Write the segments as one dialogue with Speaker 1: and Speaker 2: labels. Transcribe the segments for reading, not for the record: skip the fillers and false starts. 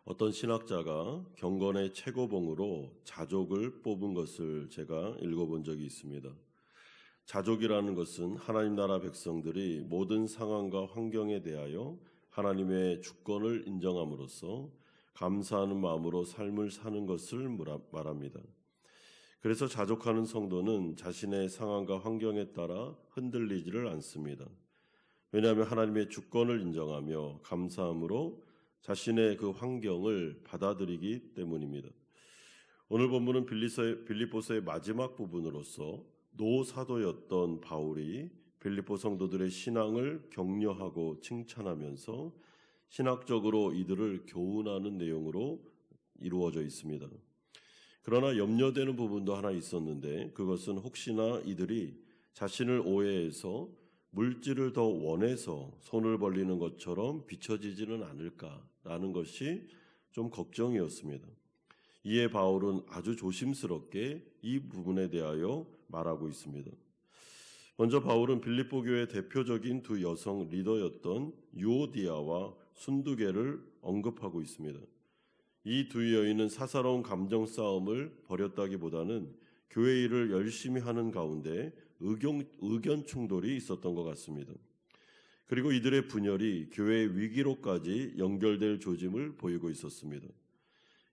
Speaker 1: 어떤 신학자가 경건의 최고봉으로 자족을 뽑은 것을 제가 읽어본 적이 있습니다. 자족이라는 것은 하나님 나라 백성들이 모든 상황과 환경에 대하여 하나님의 주권을 인정함으로써 감사하는 마음으로 삶을 사는 것을 말합니다. 그래서 자족하는 성도는 자신의 상황과 환경에 따라 흔들리지를 않습니다. 왜냐하면 하나님의 주권을 인정하며 감사함으로 자신의 그 환경을 받아들이기 때문입니다. 오늘 본문은 빌립보서의 마지막 부분으로서 노사도였던 바울이 빌립보 성도들의 신앙을 격려하고 칭찬하면서 신학적으로 이들을 교훈하는 내용으로 이루어져 있습니다. 그러나 염려되는 부분도 하나 있었는데 그것은 혹시나 이들이 자신을 오해해서 물질을 더 원해서 손을 벌리는 것처럼 비춰지지는 않을까라는 것이 좀 걱정이었습니다. 이에 바울은 아주 조심스럽게 이 부분에 대하여 말하고 있습니다. 먼저 바울은 빌립보 교회의 대표적인 두 여성 리더였던 유오디아와 순두계를 언급하고 있습니다. 이 두 여인은 사사로운 감정 싸움을 벌였다기보다는 교회 일을 열심히 하는 가운데 의견 충돌이 있었던 것 같습니다. 그리고 이들의 분열이 교회의 위기로까지 연결될 조짐을 보이고 있었습니다.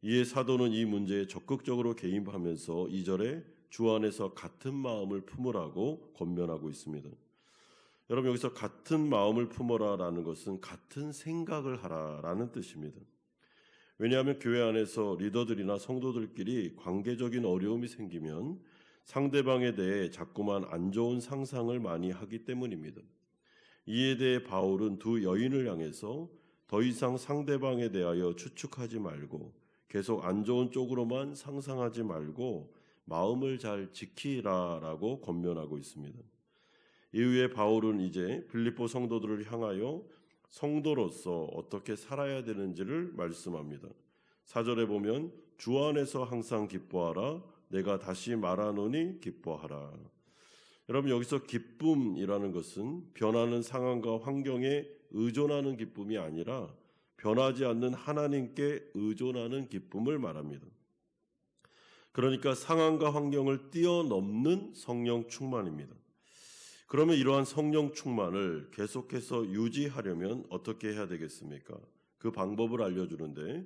Speaker 1: 이에 사도는 이 문제에 적극적으로 개입하면서 2절에 주 안에서 같은 마음을 품으라고 권면하고 있습니다. 여러분, 여기서 같은 마음을 품어라라는 것은 같은 생각을 하라라는 뜻입니다. 왜냐하면 교회 안에서 리더들이나 성도들끼리 관계적인 어려움이 생기면 상대방에 대해 자꾸만 안 좋은 상상을 많이 하기 때문입니다. 이에 대해 바울은 두 여인을 향해서 더 이상 상대방에 대하여 추측하지 말고 계속 안 좋은 쪽으로만 상상하지 말고 마음을 잘 지키라라고 권면하고 있습니다. 이후에 바울은 이제 빌립보 성도들을 향하여 성도로서 어떻게 살아야 되는지를 말씀합니다. 4절에 보면 주 안에서 항상 기뻐하라. 내가 다시 말하노니 기뻐하라. 여러분, 여기서 기쁨이라는 것은 변하는 상황과 환경에 의존하는 기쁨이 아니라 변하지 않는 하나님께 의존하는 기쁨을 말합니다. 그러니까 상황과 환경을 뛰어넘는 성령 충만입니다. 그러면 이러한 성령 충만을 계속해서 유지하려면 어떻게 해야 되겠습니까? 그 방법을 알려주는데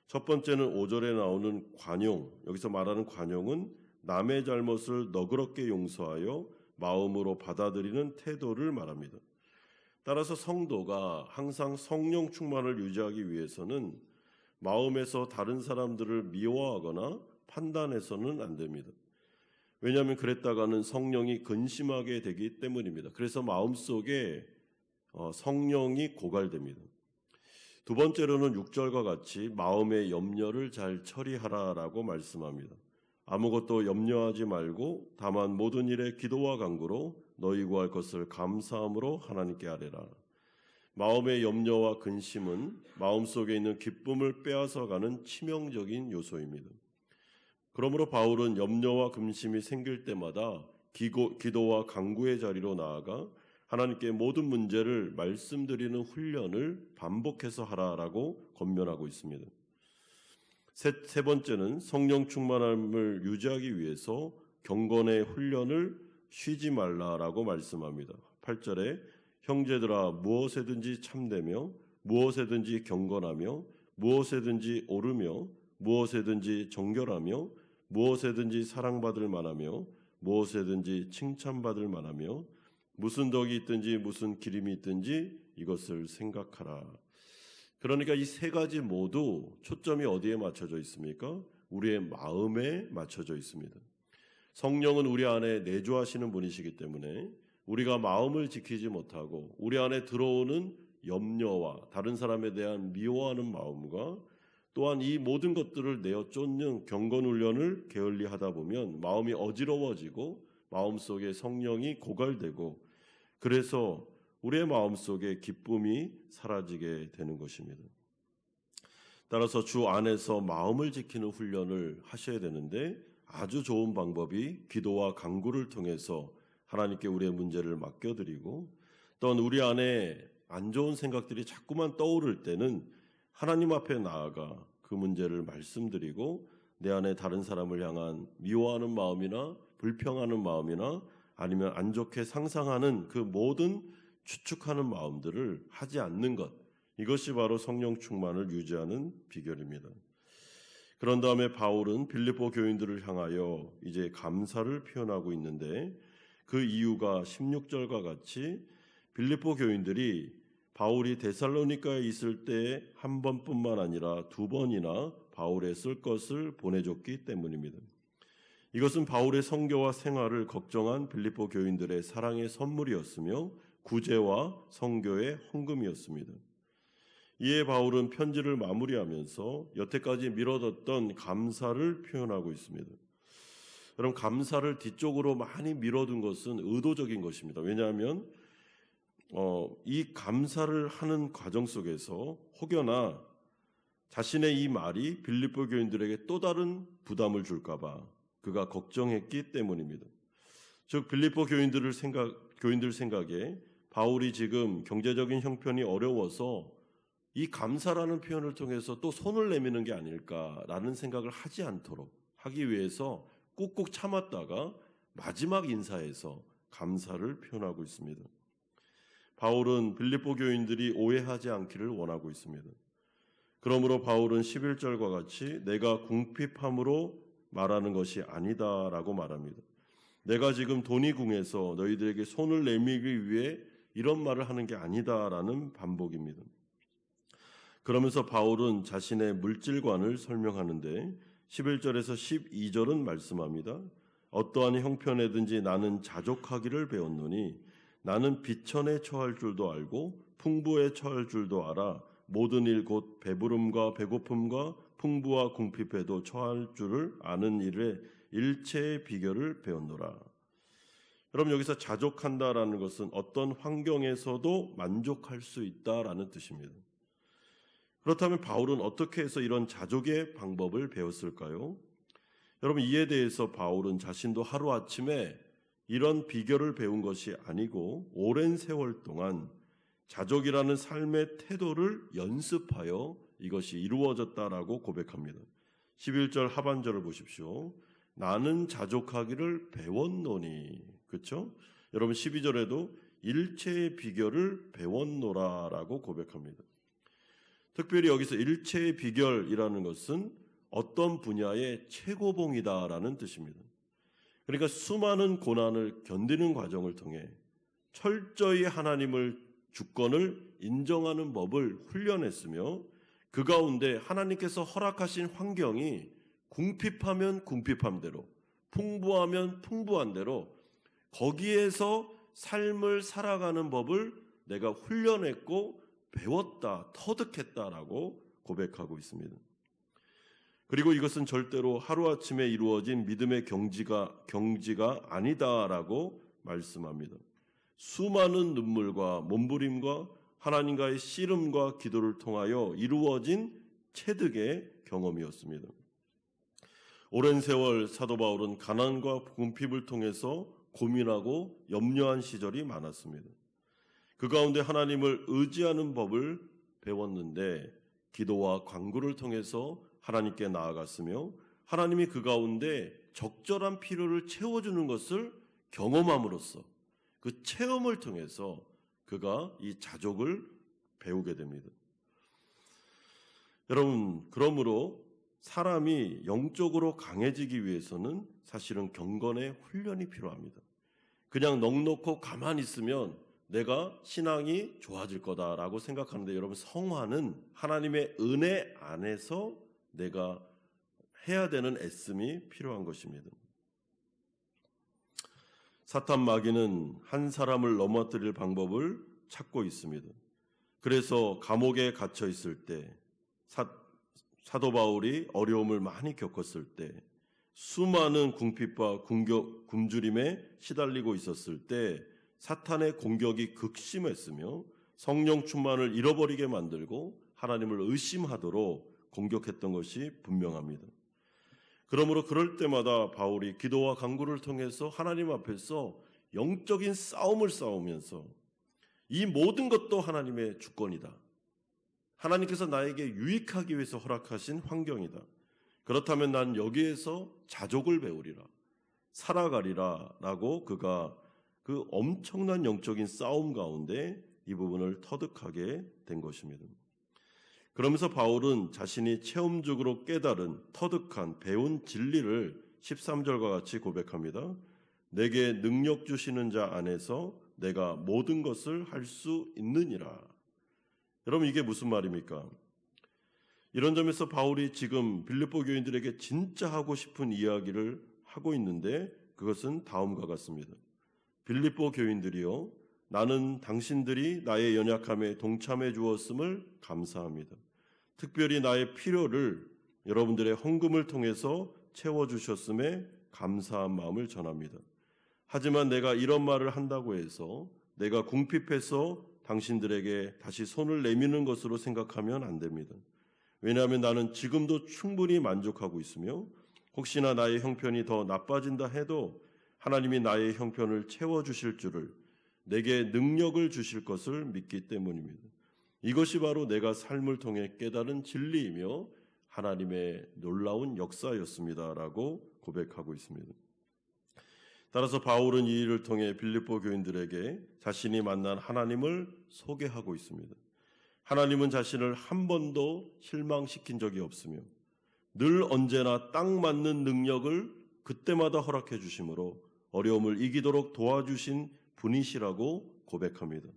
Speaker 1: 첫 번째는 5절에 나오는 관용, 여기서 말하는 관용은 남의 잘못을 너그럽게 용서하여 마음으로 받아들이는 태도를 말합니다. 따라서 성도가 항상 성령 충만을 유지하기 위해서는 마음에서 다른 사람들을 미워하거나 판단해서는 안 됩니다. 왜냐하면 그랬다가는 성령이 근심하게 되기 때문입니다. 그래서 마음속에 성령이 고갈됩니다. 두 번째로는 6절과 같이 마음의 염려를 잘 처리하라라고 말씀합니다. 아무것도 염려하지 말고 다만 모든 일에 기도와 간구로 너희 구할 것을 감사함으로 하나님께 아뢰라. 마음의 염려와 근심은 마음속에 있는 기쁨을 빼앗아가는 치명적인 요소입니다. 그러므로 바울은 염려와 근심이 생길 때마다 기도와 간구의 자리로 나아가 하나님께 모든 문제를 말씀드리는 훈련을 반복해서 하라라고 권면하고 있습니다. 세 번째는 성령 충만함을 유지하기 위해서 경건의 훈련을 쉬지 말라라고 말씀합니다. 8절에 형제들아 무엇에든지 참되며 무엇에든지 경건하며 무엇에든지 오르며 무엇에든지 정결하며 무엇에든지 사랑받을 만하며 무엇에든지 칭찬받을 만하며 무슨 덕이 있든지 무슨 기림이 있든지 이것을 생각하라. 그러니까 이 세 가지 모두 초점이 어디에 맞춰져 있습니까? 우리의 마음에 맞춰져 있습니다. 성령은 우리 안에 내주하시는 분이시기 때문에 우리가 마음을 지키지 못하고 우리 안에 들어오는 염려와 다른 사람에 대한 미워하는 마음과 또한 이 모든 것들을 내어 쫓는 경건훈련을 게을리하다 보면 마음이 어지러워지고 마음속에 성령이 고갈되고 그래서 우리의 마음속에 기쁨이 사라지게 되는 것입니다. 따라서 주 안에서 마음을 지키는 훈련을 하셔야 되는데 아주 좋은 방법이 기도와 간구를 통해서 하나님께 우리의 문제를 맡겨드리고 또한 우리 안에 안 좋은 생각들이 자꾸만 떠오를 때는 하나님 앞에 나아가 그 문제를 말씀드리고 내 안에 다른 사람을 향한 미워하는 마음이나 불평하는 마음이나 아니면 안 좋게 상상하는 그 모든 추측하는 마음들을 하지 않는 것, 이것이 바로 성령 충만을 유지하는 비결입니다. 그런 다음에 바울은 빌립보 교인들을 향하여 이제 감사를 표현하고 있는데, 그 이유가 16절과 같이 빌립보 교인들이 바울이 데살로니가에 있을 때 한 번뿐만 아니라 두 번이나 바울에 쓸 것을 보내줬기 때문입니다. 이것은 바울의 선교와 생활을 걱정한 빌립보 교인들의 사랑의 선물이었으며 구제와 선교의 헌금이었습니다. 이에 바울은 편지를 마무리하면서 여태까지 미뤄뒀던 감사를 표현하고 있습니다. 여러분, 감사를 뒤쪽으로 많이 미뤄둔 것은 의도적인 것입니다. 왜냐하면 이 감사를 하는 과정 속에서 혹여나 자신의 이 말이 빌립보 교인들에게 또 다른 부담을 줄까 봐 그가 걱정했기 때문입니다. 즉 빌립보 교인들 생각에 바울이 지금 경제적인 형편이 어려워서 이 감사라는 표현을 통해서 또 손을 내미는 게 아닐까라는 생각을 하지 않도록 하기 위해서 꾹꾹 참았다가 마지막 인사에서 감사를 표현하고 있습니다. 바울은 빌립보 교인들이 오해하지 않기를 원하고 있습니다. 그러므로 바울은 11절과 같이 내가 궁핍함으로 말하는 것이 아니다라고 말합니다. 내가 지금 돈이 궁해서 너희들에게 손을 내밀기 위해 이런 말을 하는 게 아니다라는 반복입니다. 그러면서 바울은 자신의 물질관을 설명하는데 11절에서 12절은 말씀합니다. 어떠한 형편에든지 나는 자족하기를 배웠노니 나는 비천에 처할 줄도 알고 풍부에 처할 줄도 알아 모든 일 곧 배부름과 배고픔과 풍부와 궁핍에도 처할 줄을 아는 일에 일체의 비결을 배웠노라. 여러분, 여기서 자족한다라는 것은 어떤 환경에서도 만족할 수 있다라는 뜻입니다. 그렇다면 바울은 어떻게 해서 이런 자족의 방법을 배웠을까요? 여러분, 이에 대해서 바울은 자신도 하루아침에 이런 비결을 배운 것이 아니고 오랜 세월 동안 자족이라는 삶의 태도를 연습하여 이것이 이루어졌다라고 고백합니다. 11절 하반절을 보십시오. 나는 자족하기를 배웠노니. 그렇죠? 여러분 12절에도 일체의 비결을 배웠노라라고 고백합니다. 특별히 여기서 일체의 비결이라는 것은 어떤 분야의 최고봉이다라는 뜻입니다. 그러니까 수많은 고난을 견디는 과정을 통해 철저히 하나님을 주권을 인정하는 법을 훈련했으며 그 가운데 하나님께서 허락하신 환경이 궁핍하면 궁핍함대로, 풍부하면 풍부한 대로 거기에서 삶을 살아가는 법을 내가 훈련했고 배웠다, 터득했다라고 고백하고 있습니다. 그리고 이것은 절대로 하루아침에 이루어진 믿음의 경지가 아니다라고 말씀합니다. 수많은 눈물과 몸부림과 하나님과의 씨름과 기도를 통하여 이루어진 체득의 경험이었습니다. 오랜 세월 사도 바울은 가난과 궁핍을 통해서 고민하고 염려한 시절이 많았습니다. 그 가운데 하나님을 의지하는 법을 배웠는데 기도와 간구를 통해서 하나님께 나아갔으며 하나님이 그 가운데 적절한 필요를 채워주는 것을 경험함으로써 그 체험을 통해서 그가 이 자족을 배우게 됩니다. 여러분, 그러므로 사람이 영적으로 강해지기 위해서는 사실은 경건의 훈련이 필요합니다. 그냥 넉넉고 가만히 있으면 내가 신앙이 좋아질 거다라고 생각하는데 여러분, 성화는 하나님의 은혜 안에서 내가 해야 되는 애씀이 필요한 것입니다. 사탄 마귀는 한 사람을 넘어뜨릴 방법을 찾고 있습니다. 그래서 감옥에 갇혀 있을 때, 사도 바울이 어려움을 많이 겪었을 때, 수많은 궁핍과 굶주림에 시달리고 있었을 때 사탄의 공격이 극심했으며 성령 충만을 잃어버리게 만들고 하나님을 의심하도록 공격했던 것이 분명합니다. 그러므로 그럴 때마다 바울이 기도와 간구를 통해서 하나님 앞에서 영적인 싸움을 싸우면서 이 모든 것도 하나님의 주권이다. 하나님께서 나에게 유익하기 위해서 허락하신 환경이다. 그렇다면 난 여기에서 자족을 배우리라, 살아가리라 라고 그가 그 엄청난 영적인 싸움 가운데 이 부분을 터득하게 된 것입니다. 그러면서 바울은 자신이 체험적으로 깨달은 터득한 배운 진리를 13절과 같이 고백합니다. 내게 능력 주시는 자 안에서 내가 모든 것을 할 수 있느니라. 여러분, 이게 무슨 말입니까? 이런 점에서 바울이 지금 빌립보 교인들에게 진짜 하고 싶은 이야기를 하고 있는데 그것은 다음과 같습니다. 빌립보 교인들이요, 나는 당신들이 나의 연약함에 동참해 주었음을 감사합니다. 특별히 나의 필요를 여러분들의 헌금을 통해서 채워주셨음에 감사한 마음을 전합니다. 하지만 내가 이런 말을 한다고 해서 내가 궁핍해서 당신들에게 다시 손을 내미는 것으로 생각하면 안 됩니다. 왜냐하면 나는 지금도 충분히 만족하고 있으며 혹시나 나의 형편이 더 나빠진다 해도 하나님이 나의 형편을 채워주실 줄을, 내게 능력을 주실 것을 믿기 때문입니다. 이것이 바로 내가 삶을 통해 깨달은 진리이며 하나님의 놀라운 역사였습니다라고 고백하고 있습니다. 따라서 바울은 이 일을 통해 빌립보 교인들에게 자신이 만난 하나님을 소개하고 있습니다. 하나님은 자신을 한 번도 실망시킨 적이 없으며 늘 언제나 딱 맞는 능력을 그때마다 허락해 주심으로 어려움을 이기도록 도와주신 분이시라고 고백합니다.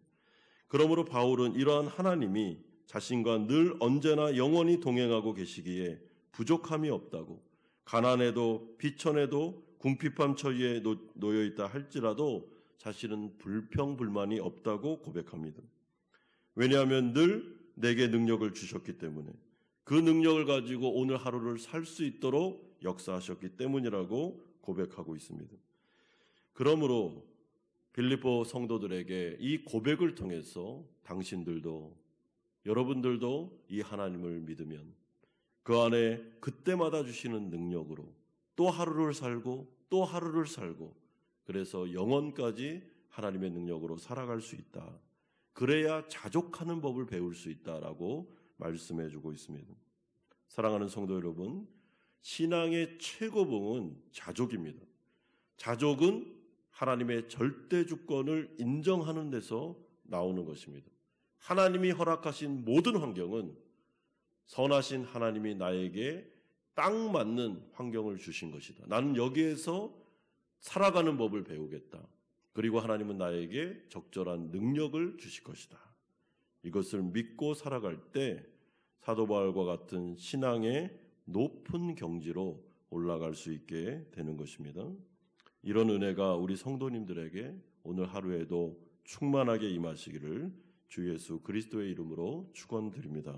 Speaker 1: 그러므로 바울은 이러한 하나님이 자신과 늘 언제나 영원히 동행하고 계시기에 부족함이 없다고, 가난에도 비천에도 궁핍함 처지에 놓여 있다 할지라도 자신은 불평불만이 없다고 고백합니다. 왜냐하면 늘 내게 능력을 주셨기 때문에, 그 능력을 가지고 오늘 하루를 살 수 있도록 역사하셨기 때문이라고 고백하고 있습니다. 그러므로 빌립보 성도들에게 이 고백을 통해서 당신들도, 여러분들도 이 하나님을 믿으면 그 안에 그때마다 주시는 능력으로 또 하루를 살고 또 하루를 살고, 그래서 영원까지 하나님의 능력으로 살아갈 수 있다. 그래야 자족하는 법을 배울 수 있다라고 말씀해 주고 있습니다. 사랑하는 성도 여러분, 신앙의 최고봉은 자족입니다. 자족은 하나님의 절대 주권을 인정하는 데서 나오는 것입니다. 하나님이 허락하신 모든 환경은 선하신 하나님이 나에게 딱 맞는 환경을 주신 것이다. 나는 여기에서 살아가는 법을 배우겠다. 그리고 하나님은 나에게 적절한 능력을 주실 것이다. 이것을 믿고 살아갈 때 사도 바울과 같은 신앙의 높은 경지로 올라갈 수 있게 되는 것입니다. 이런 은혜가 우리 성도님들에게 오늘 하루에도 충만하게 임하시기를 주 예수 그리스도의 이름으로 축원드립니다.